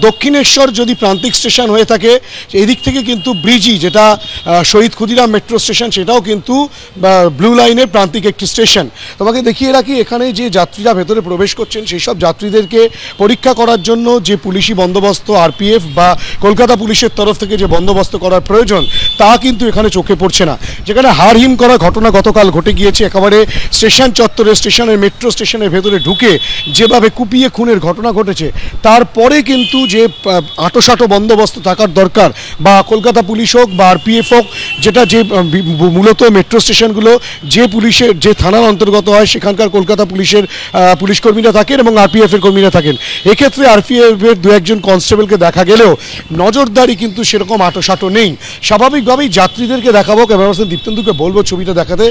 দক্ষিণেশ্বর যদি প্রান্তিক স্টেশন হয়ে থাকে এদিক থেকে কিন্তু ব্রিজি যেটা শহীদ ক্ষুদিরাম মেট্রো স্টেশন সেটাও কিন্তু ব্লু লাইনের প্রান্তিক একটি স্টেশন। তোমাকে দেখিয়ে রাখি এখানে যে যাত্রীরা ভেতরে প্রবেশ করছেন সেই সব যাত্রীদেরকে পরীক্ষা করার জন্য যে পুলিশি বন্দোবস্ত আরপিএফ বা কলকাতা পুলিশের তরফ থেকে যে বন্দোবস্ত করার প্রয়োজন তা কিন্তু এখানে চোখে পড়ছে না। যেখানে হাড়হিম করা ঘটনা গতকাল ঘটে গিয়েছে, একেবারে স্টেশন চত্বরে স্টেশনের মেট্রো স্টেশনের ভেতরে ঢুকে যেভাবে কুপিয়ে খুনের ঘটনা ঘটেছে, তারপরে কিন্তু যে আঁটোসাঁটো বন্দোবস্ত থাকার দরকার বা কলকাতা পুলিশ হোক বা আরপিএফ হোক, যেটা যে মূলত মেট্রো স্টেশনগুলো যে পুলিশের যে থানার অন্তর্গত হয় সেখানকার কলকাতা পুলিশের পুলিশ কর্মীরা থাকেন এবং আরপিএফের কর্মীরা থাকেন। এক্ষেত্রে আরপিএফের দু একজন কনস্টেবলকে দেখা গেলেও নজরদারি কিন্তু সেরকম আঁটোসাঁটো নেই। স্বাভাবিকভাবেই যাত্রীদেরকে দেখাবো, ক্যামেরা পার্সন দীপ্তেন্দুকে বলবো ছবিটা দেখাতে।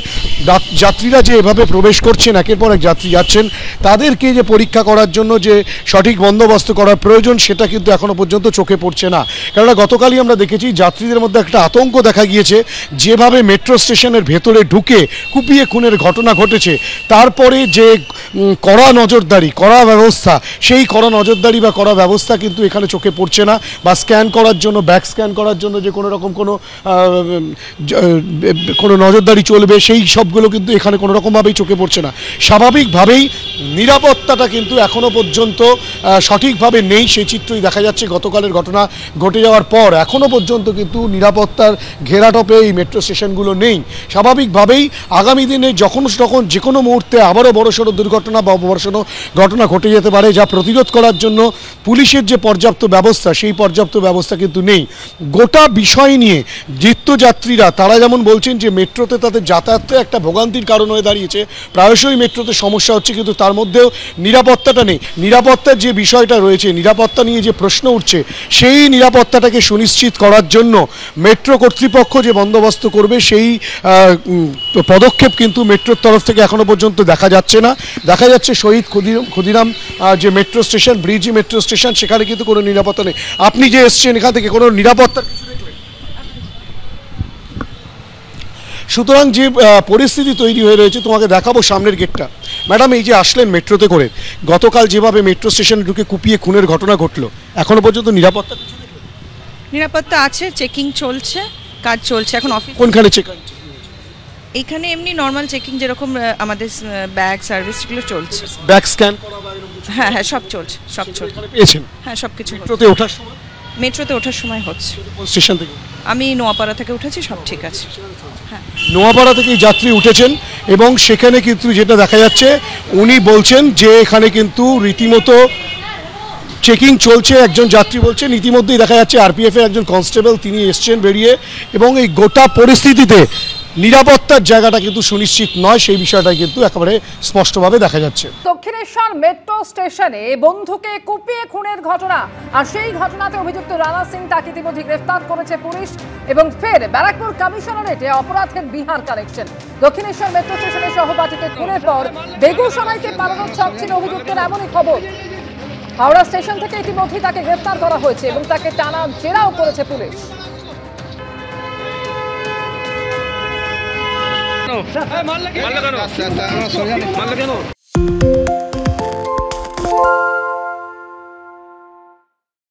যাত্রীরা যে এভাবে প্রবেশ করছেন, একের পর এক যাত্রী যাচ্ছেন, তাদেরকে যে পরীক্ষা করার জন্য যে সঠিক বন্দোবস্ত করার প্রয়োজন সেটা কিন্তু এখনো পর্যন্ত চোখে পড়ছে না। কেননা গতকালই আমরা দেখেছি যাত্রীদের মধ্যে একটা আতঙ্ক দেখা গিয়েছে, যেভাবে মেট্রো স্টেশনের ভেতরে ঢুকে কুপিয়ে খুনের ঘটনা ঘটেছে, তারপরে যে কড়া নজরদারি কড়া ব্যবস্থা, সেই কড়া নজরদারি বা কড়া ব্যবস্থা কিন্তু এখানে চোখে পড়ছে না। বা স্ক্যান করার জন্য ব্যাক স্ক্যান করার জন্য যে কোনো রকম কোনো নজরদারি চলবে সেই সবগুলো কিন্তু এখানে কোনো রকমভাবেই চোখে পড়ছে না। স্বাভাবিকভাবেই নিরাপত্তাটা কিন্তু এখনও পর্যন্ত সঠিকভাবে নেই, সেই চিত্রই দেখা যাচ্ছে। গতকালের ঘটনা ঘটে যাওয়ার পর এখনও পর্যন্ত কিন্তু নিরাপত্তার ঘেরাটোপে এই মেট্রো স্টেশনগুলো নেই। স্বাভাবিকভাবেই আগামী দিনে যখন তখন যে কোনো মুহূর্তে আবারও বড়সড় দুর্ঘটনা বা বড়সড় ঘটনা ঘটে যেতে পারে, যা প্রতিরোধ করার জন্য পুলিশের যে পর্যাপ্ত ব্যবস্থা সেই পর্যাপ্ত ব্যবস্থা কিন্তু নেই। গোটা বিষয় নিয়ে নিত্যযাত্রীরা তারা যেমন বলছেন যে মেট্রোতে তাদের যাতায়াতে একটা ভোগান্তির কারণ হয়ে দাঁড়িয়েছে, প্রায়শই মেট্রোতে সমস্যা হচ্ছে, কিন্তু তার মধ্যেও নিরাপত্তাটা নেই। নিরাপত্তার যে বিষয়টা রয়েছে, নিরাপত্তা নিয়ে যে প্রশ্ন উঠছে, সেই নিরাপত্তাটাকে সুনিশ্চিত করার জন্য মেট্রো কর্তৃপক্ষ যে বন্দোবস্ত করবে সেই পদক্ষেপ কিন্তু মেট্রোর তরফ থেকে এখনো পর্যন্ত দেখা যাচ্ছে না। দেখা যাচ্ছে শহীদ ক্ষুদিরাম যে metro station, Vrijji metro station, সেখানে কিন্তু কোনো নিরাপত্তা নেই। আপনি যে এসছেন এখান থেকে কোনো নিরাপত্তার কিছু দেখলেন? সুতরাং যে পরিস্থিতি তৈরি হয়ে রয়েছে তোমাকে দেখাবো সামনের গেটটা। ম্যাডাম, এই যে আসলেন মেট্রোতে করে, গতকাল যেভাবে মেট্রো স্টেশনে ঢুকে কুপিয়ে খুনের ঘটনা ঘটলো, এখনো পর্যন্ত নিরাপত্তা কিছু দেখলেন? নিরাপত্তা আছে, চেকিং চলছে, কাজ চলছে এখন। অফিস কোনখানে চেকিং? এখানে এমনি নর্মাল চেকিং যেরকম আমাদের ব্যাগ সার্ভিসগুলো চলছে। ব্যাক স্ক্যান করা বা এরকম কিছু? হ্যাঁ হ্যাঁ, সব চলছে, সব চলছে। পেয়েছেন? হ্যাঁ, সব কিছু। মেট্রোতে ওঠার সময়? মেট্রোতে ওঠার সময় হচ্ছে। স্টেশন থেকে? আমি নোয়াপাড়া থেকে উঠেছি, সব ঠিক আছে। হ্যাঁ, নোয়াপাড়া থেকেই যাত্রী উঠেছেন এবং সেখানে কিন্তু যেটা দেখা যাচ্ছে উনি বলছেন যে এখানে কিন্তু রীতিমতো চেকিং চলছে। একজন যাত্রী বলছেন ইতিমধ্যেই দেখা যাচ্ছে আরপিএফের একজন কনস্টেবল তিনি এসছেন বেরিয়ে, এবং এই গোটা পরিস্থিতিতে নিরাপত্তার জায়গাটা কিন্তু সুনিশ্চিত নয়, সেই বিষয়টা কিন্তু একেবারে স্পষ্টভাবে দেখা যাচ্ছে। দক্ষিণেশ্বর মেট্রো স্টেশনে বন্ধুকে কুপিয়ে খুনের ঘটনা, আর সেই ঘটনাতে অভিযুক্ত রানা সিং তাকে ইতিমধ্যে গ্রেফতার করেছে পুলিশ, এবং ফের ব্যারাকপুর কমিশনারেটে অপরাধের বিহার কালেকশন। দক্ষিণেশ্বর মেট্রো স্টেশনের সহপাঠীকে খুনের পর বেগুসরাইতে পালানোর ছক ছিল অভিযুক্তের, এমনই খবর। হাওড়া স্টেশন থেকে ইতিমধ্যেই তাকে গ্রেফতার করা হয়েছে এবং তাকে টানা জেরাও করেছে পুলিশ। মারলে কেন?